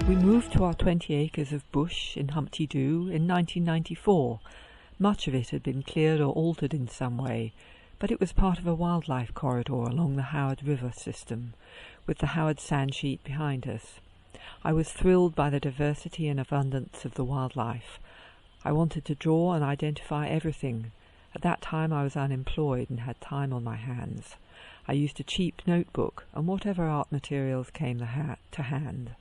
We moved to our 20 acres of bush in Humpty Doo in 1994. Much of it had been cleared or altered in some way, but it was part of a wildlife corridor along the Howard River system, with the Howard sandsheet behind us. I was thrilled by the diversity and abundance of the wildlife. I wanted to draw and identify everything. At that time I was unemployed and had time on my hands. I used a cheap notebook and whatever art materials came to hand.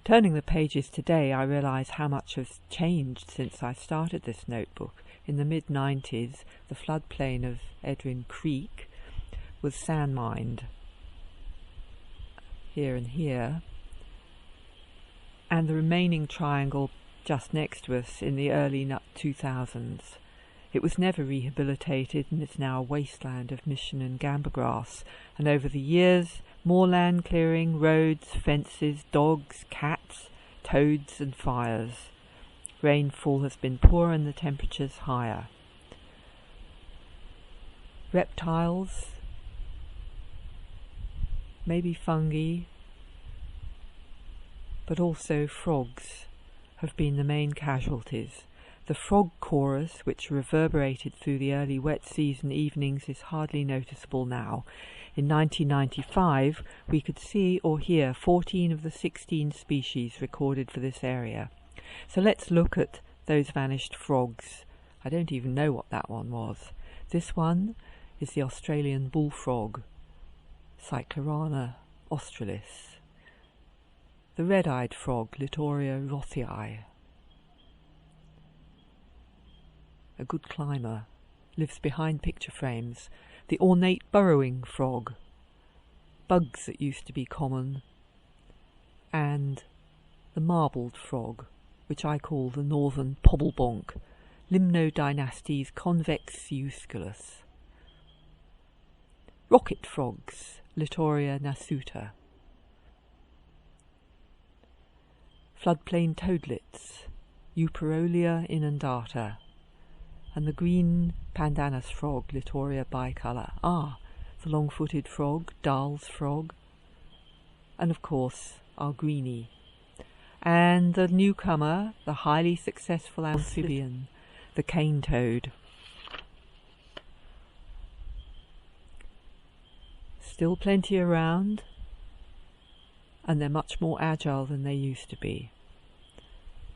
Turning the pages today, I realise how much has changed since I started this notebook. In the mid-90s, the floodplain of Edwin Creek was sand mined, here and here, and the remaining triangle just next to us in the early 2000s. It was never rehabilitated and is now a wasteland of mission and gamba grass, and over the years, more land clearing, roads, fences, dogs, cats, toads and fires. Rainfall has been poor and the temperatures higher. Reptiles, maybe fungi, but also frogs have been the main casualties. The frog chorus, which reverberated through the early wet season evenings, is hardly noticeable now. In 1995, we could see or hear 14 of the 16 species recorded for this area. So let's look at those vanished frogs. I don't even know what that one was. This one is the Australian bullfrog, Cyclorana australis. The red-eyed frog, Litoria rothii. A good climber, lives behind picture frames. The ornate burrowing frog, bugs that used to be common, and the marbled frog, which I call the northern pobblebonk, Limnodynastes convex usculus. Rocket frogs, Litoria nasuta. Floodplain toadlets, Euperolia inundata. And the green pandanus frog, Litoria bicolour. The long-footed frog, Dahl's frog. And of course, our greenie. And the newcomer, the highly successful amphibian, the cane toad. Still plenty around, and they're much more agile than they used to be.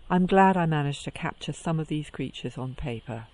I'm glad I managed to capture some of these creatures on paper.